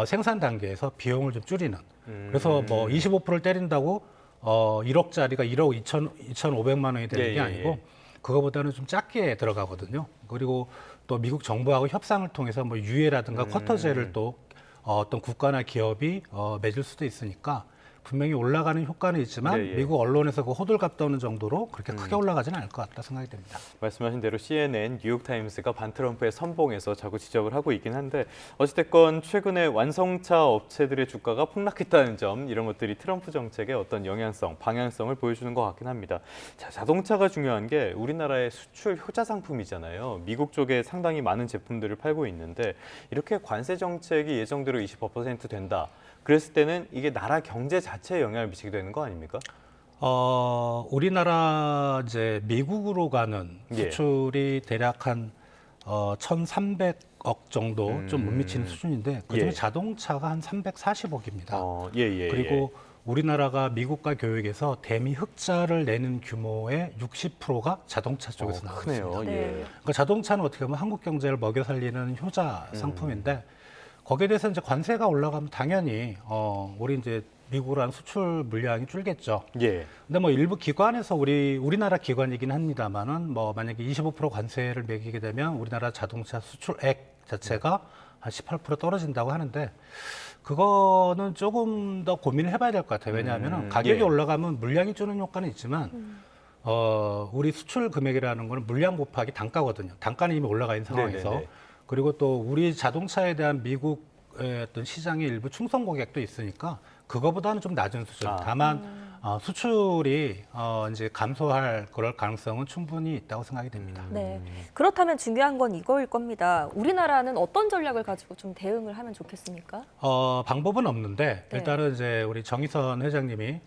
Speaker 8: 생산 단계에서 비용을 좀 줄이는. 그래서 뭐 25%를 때린다고 1억짜리가 1억 2,500만 원이 되는 게 아니고 그거보다는 좀 작게 들어가거든요. 그리고 또 미국 정부하고 협상을 통해서 뭐 유예라든가 쿼터제를 또 어떤 국가나 기업이 맺을 수도 있으니까 분명히 올라가는 효과는 있지만
Speaker 1: 예, 예.
Speaker 8: 미국 언론에서 그 호들갑 떠는 정도로 그렇게 크게 올라가지는 않을 것 같다 생각이 됩니다.
Speaker 1: 말씀하신 대로 CNN, 뉴욕타임스가 반트럼프의 선봉에서 자꾸 지적을 하고 있긴 한데 어찌됐건 최근에 완성차 업체들의 주가가 폭락했다는 점 이런 것들이 트럼프 정책의 어떤 영향성, 방향성을 보여주는 것 같긴 합니다. 자, 자동차가 중요한 게 우리나라의 수출 효자 상품이잖아요. 미국 쪽에 상당히 많은 제품들을 팔고 있는데 이렇게 관세 정책이 예정대로 25% 된다. 그랬을 때는 이게 나라 경제 자체에 영향을 미치게 되는 거 아닙니까?
Speaker 8: 우리나라 이제 미국으로 가는
Speaker 1: 예.
Speaker 8: 수출이 대략 한 1,300억 정도 좀 못 미치는 수준인데 그중에
Speaker 1: 예.
Speaker 8: 자동차가 한 340억입니다.
Speaker 1: 예.
Speaker 8: 그리고 우리나라가 미국과 교역에서 대미 흑자를 내는 규모의 60%가 자동차 쪽에서 나오고 있습니다.
Speaker 1: 크네요.
Speaker 2: 네.
Speaker 1: 예.
Speaker 8: 그러니까 자동차는 어떻게 보면 한국 경제를 먹여 살리는 효자 상품인데 거기에 대해서 이제 관세가 올라가면 당연히 우리 이제 미국으로 한 수출 물량이 줄겠죠.
Speaker 1: 예.
Speaker 8: 근데 뭐 일부 기관에서 우리나라 기관이긴 합니다만은 뭐 만약에 25% 관세를 매기게 되면 우리나라 자동차 수출액 자체가 한 18% 떨어진다고 하는데 그거는 조금 더 고민을 해봐야 될 것 같아요. 왜냐하면 가격이
Speaker 1: 예.
Speaker 8: 올라가면 물량이 주는 효과는 있지만 우리 수출 금액이라는 거는 물량 곱하기 단가거든요. 단가는 이미 올라가 있는 상황에서
Speaker 1: 네네네.
Speaker 8: 그리고 또 우리 자동차에 대한 미국의 어떤 시장의 일부 충성 고객도 있으니까 그거보다는 좀 낮은 수준. 다만 수출이 이제 감소할 그럴 가능성은 충분히 있다고 생각이 됩니다.
Speaker 2: 네. 그렇다면 중요한 건 이거일 겁니다. 우리나라는 어떤 전략을 가지고 좀 대응을 하면 좋겠습니까?
Speaker 8: 방법은 없는데
Speaker 2: 네.
Speaker 8: 일단은 이제 우리 정의선 회장님이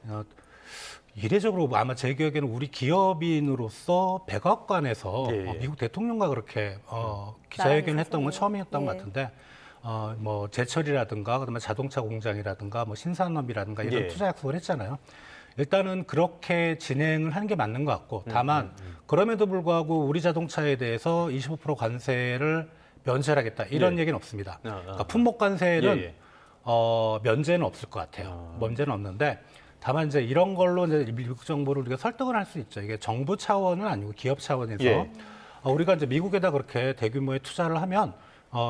Speaker 8: 이례적으로 아마 제 기억에는 우리 기업인으로서 백악관에서
Speaker 1: 예.
Speaker 8: 미국 대통령과 그렇게 기자회견을 했던 건
Speaker 2: 나라에서.
Speaker 8: 처음이었던
Speaker 2: 예.
Speaker 8: 것 같은데 뭐 제철이라든가 그다음에 자동차 공장이라든가 뭐 신산업이라든가 이런
Speaker 1: 예.
Speaker 8: 투자 약속을 했잖아요. 일단은 그렇게 진행을 하는 게 맞는 것 같고 다만 그럼에도 불구하고 우리 자동차에 대해서 25% 관세를 면제하겠다 이런
Speaker 1: 예.
Speaker 8: 얘기는 없습니다. 그러니까 품목 관세는
Speaker 1: 예.
Speaker 8: 면제는 없을 것 같아요. 면제는 없는데 다만 이제 이런 걸로 이제 미국 정부를 우리가 설득을 할 수 있죠. 이게 정부 차원은 아니고 기업 차원에서
Speaker 1: 예.
Speaker 8: 우리가 이제 미국에다 그렇게 대규모의 투자를 하면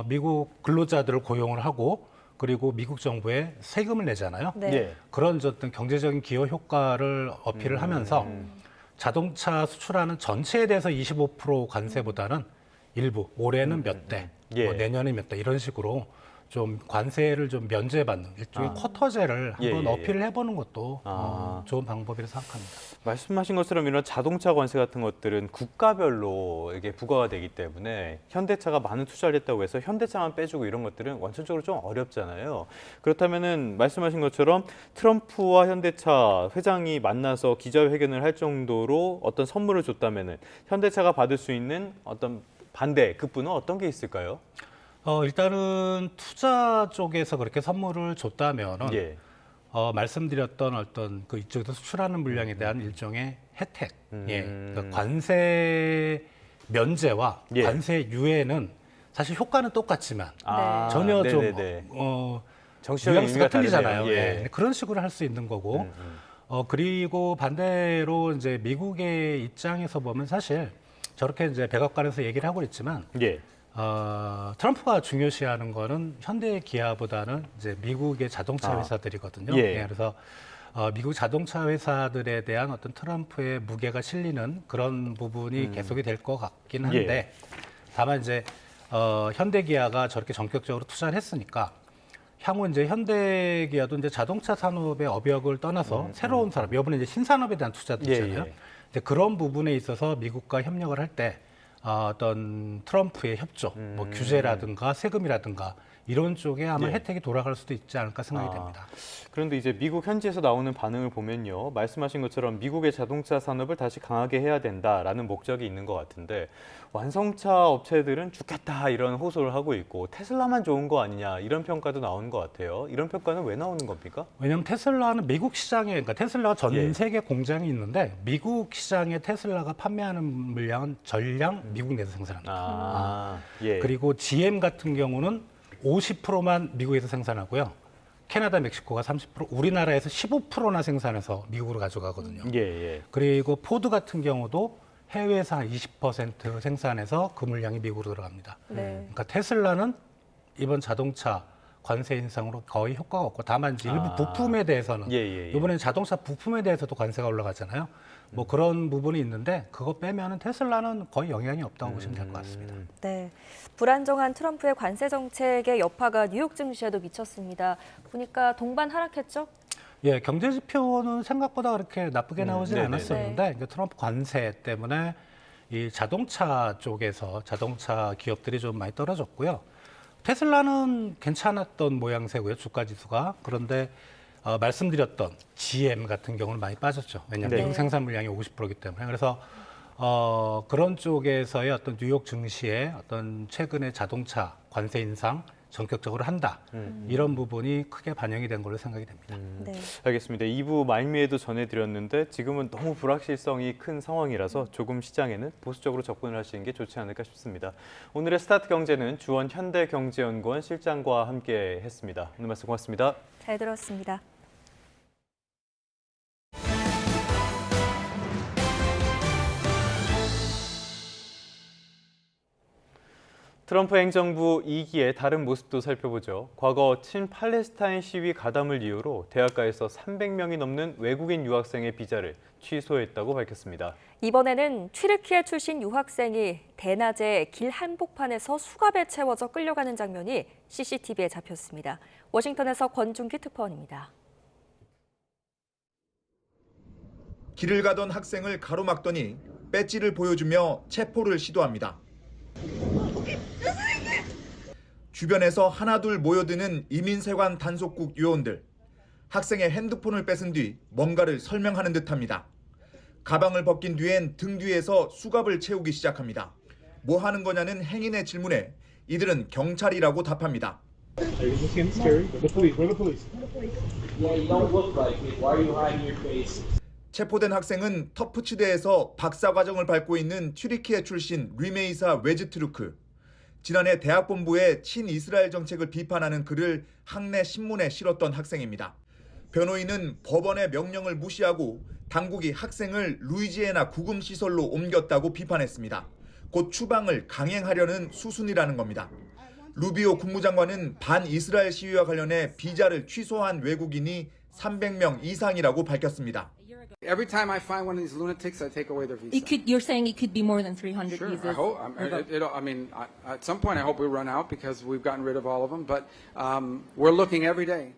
Speaker 8: 미국 근로자들을 고용을 하고 그리고 미국 정부에 세금을 내잖아요.
Speaker 2: 네.
Speaker 1: 예.
Speaker 8: 그런 어떤 경제적인 기여 효과를 어필을 하면서 자동차 수출하는 전체에 대해서 25% 관세보다는 일부 올해는 몇 대,
Speaker 1: 예.
Speaker 8: 뭐 내년에 몇 대 이런 식으로 좀 관세를 좀 면제받는 일종의 쿼터제를 한번
Speaker 1: 예.
Speaker 8: 어필을 해보는 것도 좋은 방법이라고 생각합니다.
Speaker 1: 말씀하신 것처럼 이런 자동차 관세 같은 것들은 국가별로 이게 부과가 되기 때문에 현대차가 많은 투자를 했다고 해서 현대차만 빼주고 이런 것들은 원천적으로 좀 어렵잖아요. 그렇다면은 말씀하신 것처럼 트럼프와 현대차 회장이 만나서 기자회견을 할 정도로 어떤 선물을 줬다면은 현대차가 받을 수 있는 어떤 반대 급부는 어떤 게 있을까요?
Speaker 8: 일단은 투자 쪽에서 그렇게 선물을 줬다면은
Speaker 1: 예.
Speaker 8: 말씀드렸던 어떤 그 이쪽에서 수출하는 물량에 대한 일종의 혜택, 예,
Speaker 1: 음.
Speaker 8: 그러니까 관세 면제와
Speaker 1: 예.
Speaker 8: 관세 유예는 사실 효과는 똑같지만 전혀
Speaker 1: 네네네.
Speaker 8: 좀
Speaker 1: 정치적인
Speaker 8: 뉘앙스가
Speaker 1: 의미가
Speaker 8: 틀리잖아요.
Speaker 1: 다르네요.
Speaker 8: 예.
Speaker 1: 예.
Speaker 8: 근데 그런 식으로 할 수 있는 거고, 그리고 반대로 이제 미국의 입장에서 보면 사실 저렇게 이제 백악관에서 얘기를 하고 있지만.
Speaker 1: 예.
Speaker 8: 트럼프가 중요시하는 거는 현대 기아보다는 이제 미국의 자동차 회사들이거든요.
Speaker 1: 예.
Speaker 8: 네, 그래서 미국 자동차 회사들에 대한 어떤 트럼프의 무게가 실리는 그런 부분이 계속이 될 것 같긴 한데 다만 이제 현대 기아가 저렇게 전격적으로 투자를 했으니까 향후 이제 현대 기아도 이제 자동차 산업의 업역을 떠나서 새로운 산업, 이번에 이제 신산업에 대한 투자도 있잖아요.
Speaker 1: 예.
Speaker 8: 이제 그런 부분에 있어서 미국과 협력을 할 때 어떤 트럼프의 협조, 뭐 규제라든가 세금이라든가 이런 쪽에 아마
Speaker 1: 예.
Speaker 8: 혜택이 돌아갈 수도 있지 않을까 생각이 됩니다.
Speaker 1: 그런데 이제 미국 현지에서 나오는 반응을 보면요. 말씀하신 것처럼 미국의 자동차 산업을 다시 강하게 해야 된다라는 목적이 있는 것 같은데 완성차 업체들은 죽겠다 이런 호소를 하고 있고 테슬라만 좋은 거 아니냐 이런 평가도 나오는 것 같아요. 이런 평가는 왜 나오는 겁니까?
Speaker 8: 왜냐하면 테슬라는 미국 시장에, 그러니까 테슬라가 전
Speaker 1: 예.
Speaker 8: 세계 공장이 있는데 미국 시장에 테슬라가 판매하는 물량은 전량 미국 내에서 생산합니다.
Speaker 1: 예.
Speaker 8: 그리고 GM 같은 경우는 50%만 미국에서 생산하고요. 캐나다, 멕시코가 30%, 우리나라에서 15%나 생산해서 미국으로 가져가거든요.
Speaker 1: 예.
Speaker 8: 그리고 포드 같은 경우도 해외에서 한 20% 생산해서 그 물량이 미국으로 들어갑니다.
Speaker 2: 네.
Speaker 8: 그러니까 테슬라는 이번 자동차 관세 인상으로 거의 효과가 없고 다만 이제 일부 부품에 대해서는 이번에 자동차 부품에 대해서도 관세가 올라가잖아요. 뭐 그런 부분이 있는데 그거 빼면은 테슬라는 거의 영향이 없다고 보시면 될 것 같습니다.
Speaker 2: 네, 불안정한 트럼프의 관세 정책의 여파가 뉴욕 증시에도 미쳤습니다. 보니까 동반 하락했죠?
Speaker 8: 예, 경제 지표는 생각보다 그렇게 나쁘게 나오진
Speaker 2: 네네네.
Speaker 8: 않았었는데 이제 트럼프 관세 때문에 이 자동차 쪽에서 자동차 기업들이 좀 많이 떨어졌고요. 테슬라는 괜찮았던 모양새고요, 주가 지수가. 그런데 말씀드렸던 GM 같은 경우는 많이 빠졌죠. 왜냐하면
Speaker 2: 네.
Speaker 8: 미국 생산 물량이 50%이기 때문에. 그래서 그런 쪽에서의 어떤 뉴욕 증시의 어떤 최근의 자동차 관세 인상 전격적으로 한다. 이런 부분이 크게 반영이 된 걸로 생각이 됩니다.
Speaker 2: 네.
Speaker 1: 알겠습니다. 2부 말미에도 전해드렸는데 지금은 너무 불확실성이 큰 상황이라서 조금 시장에는 보수적으로 접근을 하시는 게 좋지 않을까 싶습니다. 오늘의 스타트 경제는 주원 현대경제연구원 실장과 함께 했습니다. 오늘 말씀 고맙습니다.
Speaker 2: 잘 들었습니다.
Speaker 1: 트럼프 행정부 2기의 다른 모습도 살펴보죠. 과거 친팔레스타인 시위 가담을 이유로 대학가에서 300명이 넘는 외국인 유학생의 비자를 취소했다고 밝혔습니다.
Speaker 2: 이번에는 튀르키예 출신 유학생이 대낮에 길 한복판에서 수갑에 채워져 끌려가는 장면이 CCTV에 잡혔습니다. 워싱턴에서 권중기 특파원입니다.
Speaker 9: 길을 가던 학생을 가로막더니 배지를 보여주며 체포를 시도합니다. 주변에서 하나둘 모여드는 이민세관 단속국 요원들. 학생의 핸드폰을 뺏은 뒤 뭔가를 설명하는 듯합니다. 가방을 벗긴 뒤엔 등 뒤에서 수갑을 채우기 시작합니다. 뭐 하는 거냐는 행인의 질문에 이들은 경찰이라고 답합니다. 체포된 학생은 터프치대에서 박사과정을 밟고 있는 튀르키예 출신 리메이사 웨즈트루크. 지난해 대학본부의 친이스라엘 정책을 비판하는 글을 학내 신문에 실었던 학생입니다. 변호인은 법원의 명령을 무시하고 당국이 학생을 루이지애나 구금시설로 옮겼다고 비판했습니다. 곧 추방을 강행하려는 수순이라는 겁니다. 루비오 국무장관은 반이스라엘 시위와 관련해 비자를 취소한 외국인이 300명 이상이라고 밝혔습니다.
Speaker 10: Every time I find one of these lunatics, I take away their visa.
Speaker 11: You're saying it could be more than 300
Speaker 10: Sure,
Speaker 11: visas?
Speaker 10: I hope. At some point, I hope we run out because we've gotten rid of all of them. But we're looking every day.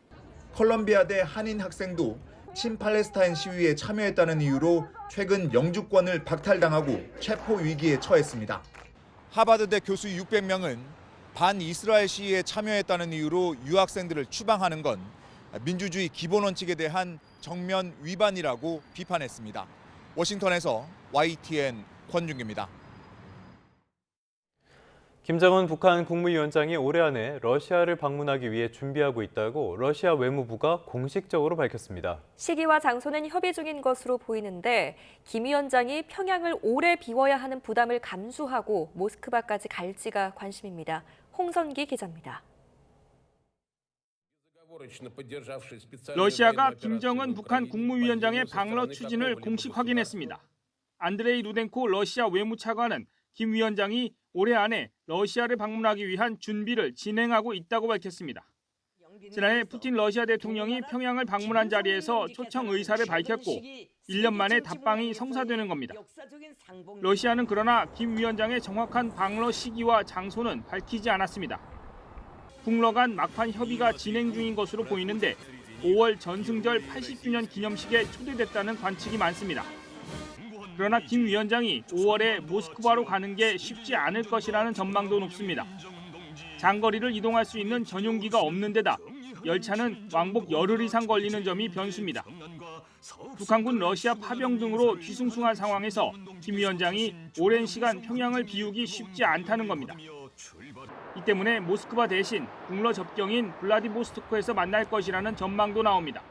Speaker 9: 컬럼비아대 한인 학생도 친팔레스타인 시위에 참여했다는 이유로 최근 영주권을 박탈당하고 체포 위기에 처했습니다. 하버드대 교수 600명은 반이스라엘 시위에 참여했다는 이유로 유학생들을 추방하는 건 민주주의 기본 원칙에 대한 정면 위반이라고 비판했습니다. 워싱턴에서 YTN 권중기입니다.
Speaker 1: 김정은 북한 국무위원장이 올해 안에 러시아를 방문하기 위해 준비하고 있다고 러시아 외무부가 공식적으로 밝혔습니다.
Speaker 2: 시기와 장소는 협의 중인 것으로 보이는데 김 위원장이 평양을 오래 비워야 하는 부담을 감수하고 모스크바까지 갈지가 관심입니다. 홍선기 기자입니다.
Speaker 12: 러시아가 김정은 북한 국무위원장의 방러 추진을 공식 확인했습니다. 안드레이 루덴코 러시아 외무차관은 김 위원장이 올해 안에 러시아를 방문하기 위한 준비를 진행하고 있다고 밝혔습니다. 지난해 푸틴 러시아 대통령이 평양을 방문한 자리에서 초청 의사를 밝혔고 1년 만에 답방이 성사되는 겁니다. 러시아는 그러나 김 위원장의 정확한 방러 시기와 장소는 밝히지 않았습니다. 북러 간 막판 협의가 진행 중인 것으로 보이는데 5월 전승절 80주년 기념식에 초대됐다는 관측이 많습니다. 그러나 김 위원장이 5월에 모스크바로 가는 게 쉽지 않을 것이라는 전망도 높습니다. 장거리를 이동할 수 있는 전용기가 없는 데다 열차는 왕복 열흘 이상 걸리는 점이 변수입니다. 북한군 러시아 파병 등으로 뒤숭숭한 상황에서 김 위원장이 오랜 시간 평양을 비우기 쉽지 않다는 겁니다. 이 때문에 모스크바 대신 북러 접경인 블라디보스토크에서 만날 것이라는 전망도 나옵니다.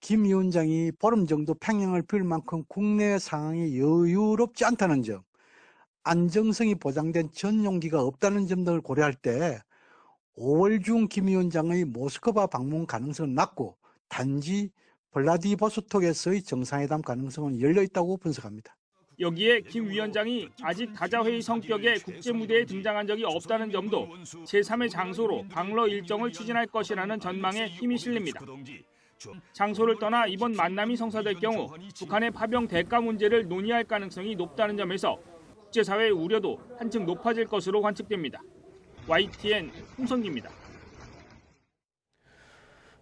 Speaker 13: 김 위원장이 보름 정도 평양을 비울 만큼 국내 상황이 여유롭지 않다는 점, 안정성이 보장된 전용기가 없다는 점 등을 고려할 때 5월 중 김 위원장의 모스크바 방문 가능성은 낮고 단지 블라디보스톡에서의 정상회담 가능성은 열려 있다고 분석합니다.
Speaker 12: 여기에 김 위원장이 아직 다자회의 성격의 국제무대에 등장한 적이 없다는 점도 제3의 장소로 방러 일정을 추진할 것이라는 전망에 힘이 실립니다. 장소를 떠나 이번 만남이 성사될 경우 북한의 파병 대가 문제를 논의할 가능성이 높다는 점에서 국제사회의 우려도 한층 높아질 것으로 관측됩니다. YTN 홍성기입니다.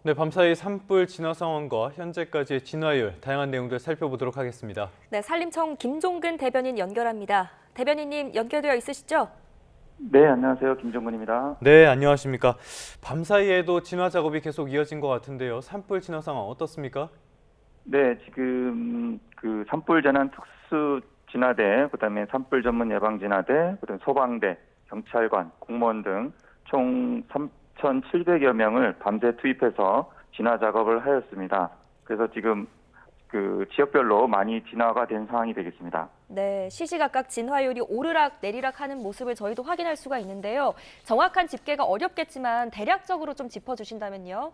Speaker 1: 네, 밤사이 산불 진화 상황과 현재까지의 진화율, 다양한 내용들 살펴보도록 하겠습니다.
Speaker 2: 네, 산림청 김종근 대변인 연결합니다. 대변인님 연결되어 있으시죠?
Speaker 14: 네, 안녕하세요. 김종근입니다.
Speaker 1: 네, 안녕하십니까. 밤사이에도 진화 작업이 계속 이어진 것 같은데요. 산불 진화 상황 어떻습니까?
Speaker 14: 네, 지금 그 산불 재난 특수 진화대, 그다음에 산불 전문 예방 진화대, 그다음에 소방대, 경찰관, 공무원 등 총 3,700여 명을 밤새 투입해서 진화 작업을 하였습니다. 그래서 지금 그 지역별로 많이 진화가 된 상황이 되겠습니다.
Speaker 2: 네, 시시각각 진화율이 오르락 내리락 하는 모습을 저희도 확인할 수가 있는데요. 정확한 집계가 어렵겠지만 대략적으로 좀 짚어주신다면요.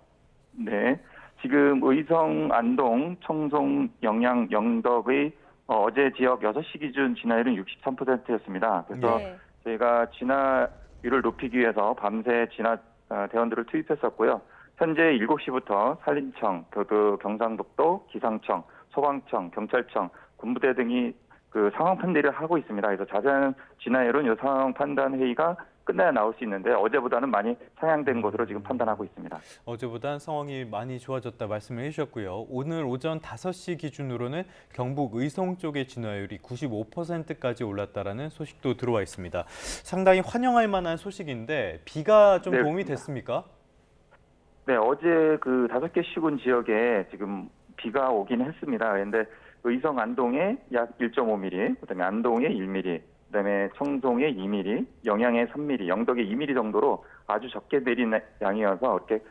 Speaker 14: 네, 지금 의성, 안동, 청송, 영양, 영덕의 어제 지역 6시 기준 진화율은 63%였습니다. 그래서 저희가 진화율을 높이기 위해서 밤새 진화 대원들을 투입했었고요. 현재 7시부터 산림청, 교도, 경상북도, 기상청, 소방청, 경찰청, 군부대 등이 그 상황 판단을 하고 있습니다. 그래서 자세한 진화율은 이 상황 판단 회의가 끝나야 나올 수 있는데 어제보다는 많이 상향된 것으로 지금 판단하고 있습니다.
Speaker 1: 어제보다는 상황이 많이 좋아졌다 말씀을 해주셨고요. 오늘 오전 5시 기준으로는 경북 의성 쪽의 진화율이 95%까지 올랐다라는 소식도 들어와 있습니다. 상당히 환영할 만한 소식인데 비가 좀 도움이 됐습니까?
Speaker 14: 네, 어제 그 5개 시군 지역에 지금 비가 오긴 했습니다. 그런데 의성 안동에 약 1.5mm, 그다음에 안동에 1mm, 그다음에 청송에 2mm, 영양에 3mm, 영덕에 2mm 정도로 아주 적게 내린 양이어서 이렇게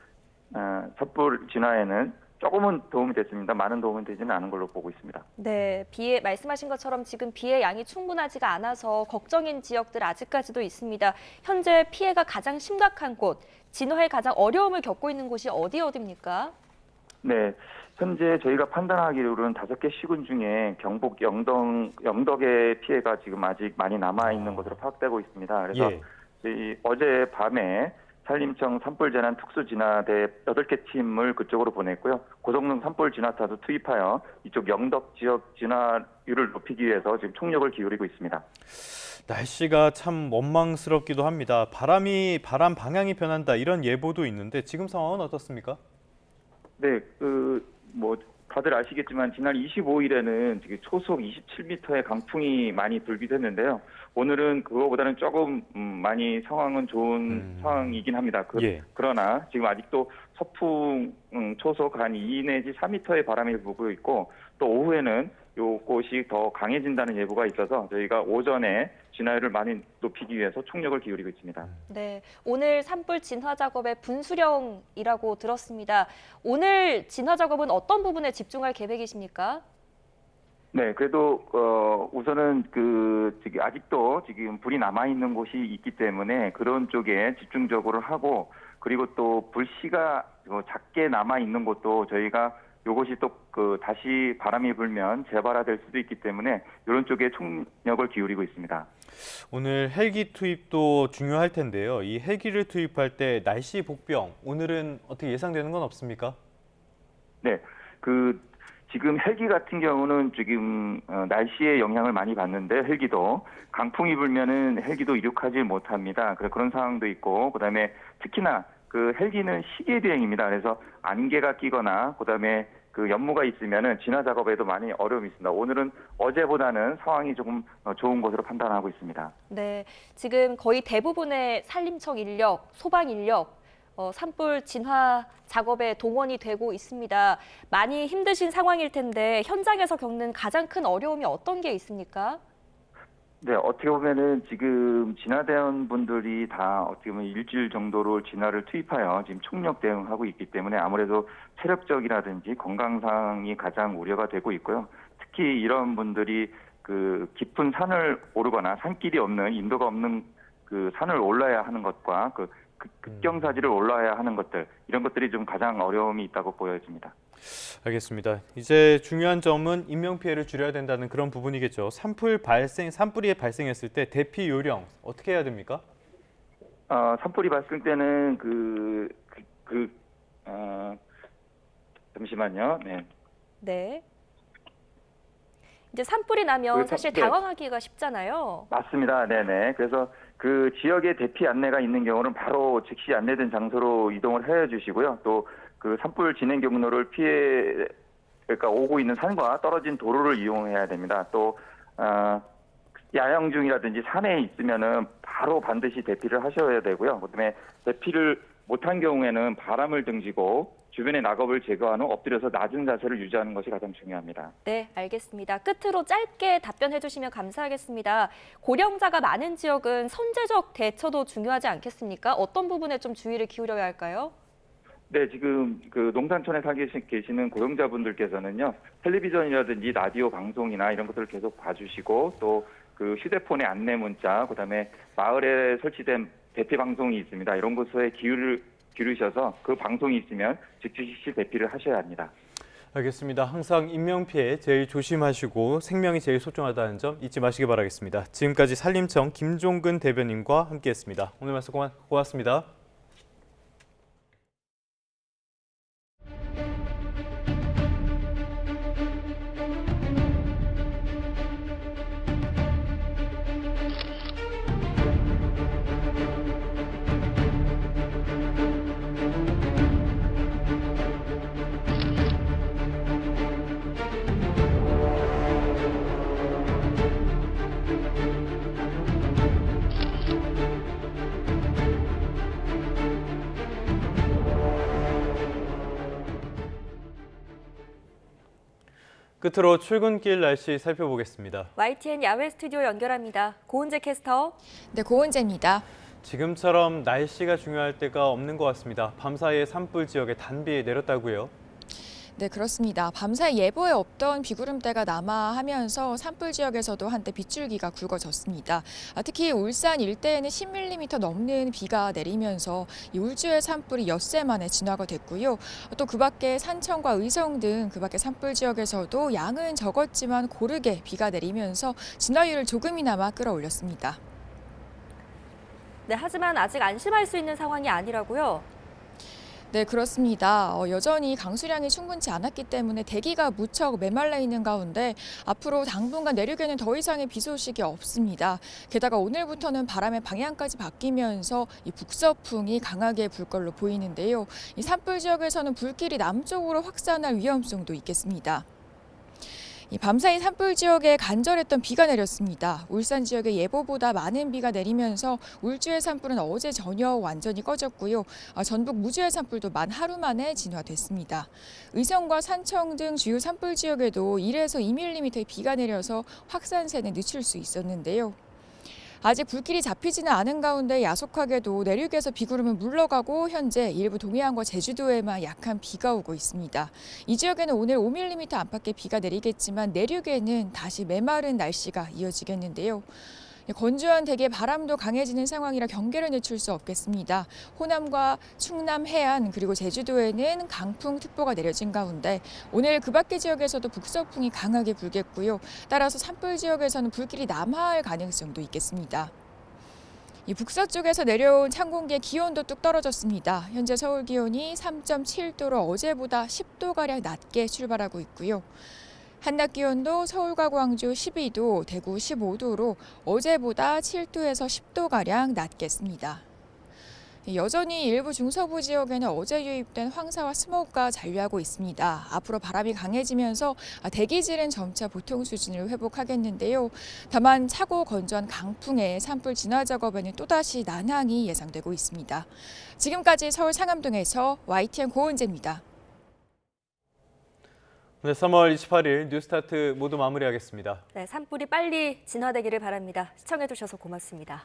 Speaker 14: 산불 진화에는 조금은 도움이 됐습니다. 많은 도움은 되지는 않은 걸로 보고 있습니다.
Speaker 2: 네, 비의 말씀하신 것처럼 지금 비의 양이 충분하지가 않아서 걱정인 지역들 아직까지도 있습니다. 현재 피해가 가장 심각한 곳, 진화에 가장 어려움을 겪고 있는 곳이 어디입니까?
Speaker 14: 네, 현재 저희가 판단하기로는 5개 시군 중에 경북 영덕의 피해가 지금 아직 많이 남아있는 것으로 파악되고 있습니다. 그래서 저희 어제 밤에 산림청 산불재난 특수진화대 8개 팀을 그쪽으로 보냈고요. 고성능 산불진화사도 투입하여 이쪽 영덕 지역 진화율을 높이기 위해서 지금 총력을 기울이고 있습니다.
Speaker 1: 날씨가 참 원망스럽기도 합니다. 바람 방향이 변한다 이런 예보도 있는데 지금 상황은 어떻습니까?
Speaker 14: 네, 다들 아시겠지만 지난 25일에는 초속 27m의 강풍이 많이 불기도 했는데요. 오늘은 그거보다는 조금 많이 상황은 좋은 상황이긴 합니다. 그러나 지금 아직도 서풍 초속 한 2 내지 4m의 바람이 불고 있고 또 오후에는 요것이 더 강해진다는 예보가 있어서 저희가 오전에 진화율을 많이 높이기 위해서 총력을 기울이고 있습니다.
Speaker 2: 네, 오늘 산불 진화 작업의 분수령이라고 들었습니다. 오늘 진화 작업은 어떤 부분에 집중할 계획이십니까?
Speaker 14: 네, 그래도 우선은 아직도 지금 불이 남아 있는 곳이 있기 때문에 그런 쪽에 집중적으로 하고 그리고 또 불씨가 작게 남아 있는 곳도 저희가 요것이 또 다시 바람이 불면 재발화될 수도 있기 때문에 이런 쪽에 총력을 기울이고 있습니다.
Speaker 1: 오늘 헬기 투입도 중요할 텐데요. 이 헬기를 투입할 때 날씨 복병 오늘은 어떻게 예상되는 건 없습니까?
Speaker 14: 네, 지금 헬기 같은 경우는 지금 날씨의 영향을 많이 받는데 헬기도 강풍이 불면은 헬기도 이륙하지 못합니다. 그런 상황도 있고 그다음에 특히나 헬기는 시계 비행입니다. 그래서 안개가 끼거나 그다음에 연무가 있으면은 진화 작업에도 많이 어려움이 있습니다. 오늘은 어제보다는 상황이 조금 좋은 것으로 판단하고 있습니다.
Speaker 2: 네, 지금 거의 대부분의 산림청 인력, 소방 인력, 산불 진화 작업에 동원이 되고 있습니다. 많이 힘드신 상황일 텐데 현장에서 겪는 가장 큰 어려움이 어떤 게 있습니까?
Speaker 14: 네, 어떻게 보면은 지금 진화대원분들이 다 어떻게 보면 일주일 정도로 진화를 투입하여 지금 총력 대응하고 있기 때문에 아무래도 체력적이라든지 건강상이 가장 우려가 되고 있고요. 특히 이런 분들이 깊은 산을 오르거나 산길이 없는 인도가 없는 산을 올라야 하는 것과 급경사지를 올라야 하는 것들 이런 것들이 좀 가장 어려움이 있다고 보여집니다.
Speaker 1: 알겠습니다. 이제 중요한 점은 인명 피해를 줄여야 된다는 그런 부분이겠죠. 산불이 발생했을 때 대피 요령 어떻게 해야 됩니까?
Speaker 14: 산불이 발생 때는 잠시만요. 네.
Speaker 2: 네. 이제 산불이 나면 사실
Speaker 14: 네.
Speaker 2: 당황하기가 쉽잖아요.
Speaker 14: 맞습니다. 네네. 그래서 그 지역에 대피 안내가 있는 경우는 바로 즉시 안내된 장소로 이동을 해 주시고요. 또 그 산불 진행 경로를 그러니까 오고 있는 산과 떨어진 도로를 이용해야 됩니다. 또 야영 중이라든지 산에 있으면은 바로 반드시 대피를 하셔야 되고요. 그다음에 대피를 못한 경우에는 바람을 등지고 주변의 낙엽을 제거한 후 엎드려서 낮은 자세를 유지하는 것이 가장 중요합니다.
Speaker 2: 네, 알겠습니다. 끝으로 짧게 답변해 주시면 감사하겠습니다. 고령자가 많은 지역은 선제적 대처도 중요하지 않겠습니까? 어떤 부분에 좀 주의를 기울여야 할까요?
Speaker 14: 네, 지금 그 농산촌에 살고 계시는 고령자분들께서는요, 텔레비전이라든지 라디오 방송이나 이런 것들을 계속 봐주시고 또 그 휴대폰의 안내 문자, 그다음에 마을에 설치된 대피 방송이 있습니다. 이런 곳에 기울이셔서 그 방송이 있으면 즉시 대피를 하셔야 합니다.
Speaker 1: 알겠습니다. 항상 인명피해 제일 조심하시고 생명이 제일 소중하다는 점 잊지 마시기 바라겠습니다. 지금까지 산림청 김종근 대변인과 함께했습니다. 오늘 말씀 고맙습니다. 끝으로 출근길 날씨 살펴보겠습니다.
Speaker 2: YTN 야외 스튜디오 연결합니다. 고은재 캐스터.
Speaker 15: 네, 고은재입니다.
Speaker 1: 지금처럼 날씨가 중요할 때가 없는 것 같습니다. 밤사이에 산불 지역에 단비 내렸다고요?
Speaker 15: 네, 그렇습니다. 밤사이 예보에 없던 비구름대가 남하하면서 산불 지역에서도 한때 빗줄기가 굵어졌습니다. 특히 울산 일대에는 10mm 넘는 비가 내리면서 이 울주의 산불이 엿새 만에 진화가 됐고요. 또 그 밖에 산청과 의성 등 그 밖에 산불 지역에서도 양은 적었지만 고르게 비가 내리면서 진화율을 조금이나마 끌어올렸습니다.
Speaker 2: 네, 하지만 아직 안심할 수 있는 상황이 아니라고요?
Speaker 15: 네, 그렇습니다. 여전히 강수량이 충분치 않았기 때문에 대기가 무척 메말라 있는 가운데 앞으로 당분간 내륙에는 더 이상의 비 소식이 없습니다. 게다가 오늘부터는 바람의 방향까지 바뀌면서 이 북서풍이 강하게 불 걸로 보이는데요. 이 산불 지역에서는 불길이 남쪽으로 확산할 위험성도 있겠습니다. 이 밤사이 산불 지역에 간절했던 비가 내렸습니다. 울산 지역에 예보보다 많은 비가 내리면서 울주의 산불은 어제 저녁 완전히 꺼졌고요. 전북 무주의 산불도 만 하루 만에 진화됐습니다. 의성과 산청 등 주요 산불 지역에도 1에서 2mm의 비가 내려서 확산세는 늦출 수 있었는데요. 아직 불길이 잡히지는 않은 가운데 야속하게도 내륙에서 비구름은 물러가고 현재 일부 동해안과 제주도에만 약한 비가 오고 있습니다. 이 지역에는 오늘 5mm 안팎의 비가 내리겠지만 내륙에는 다시 메마른 날씨가 이어지겠는데요. 건조한 대기의 바람도 강해지는 상황이라 경계를 늦출 수 없겠습니다. 호남과 충남 해안 그리고 제주도에는 강풍특보가 내려진 가운데 오늘 그 밖의 지역에서도 북서풍이 강하게 불겠고요. 따라서 산불 지역에서는 불길이 남하할 가능성도 있겠습니다. 이 북서쪽에서 내려온 찬 공기의 기온도 뚝 떨어졌습니다. 현재 서울 기온이 3.7도로 어제보다 10도가량 낮게 출발하고 있고요. 한낮 기온도 서울과 광주 12도, 대구 15도로 어제보다 7도에서 10도가량 낮겠습니다. 여전히 일부 중서부 지역에는 어제 유입된 황사와 스모그가 잔류하고 있습니다. 앞으로 바람이 강해지면서 대기질은 점차 보통 수준을 회복하겠는데요. 다만 차고 건조한 강풍에 산불 진화 작업에는 또다시 난항이 예상되고 있습니다. 지금까지 서울 상암동에서 YTN 고은재입니다.
Speaker 1: 네, 3월 28일 뉴스타트 모두 마무리하겠습니다.
Speaker 2: 네, 산불이 빨리 진화되기를 바랍니다. 시청해주셔서 고맙습니다.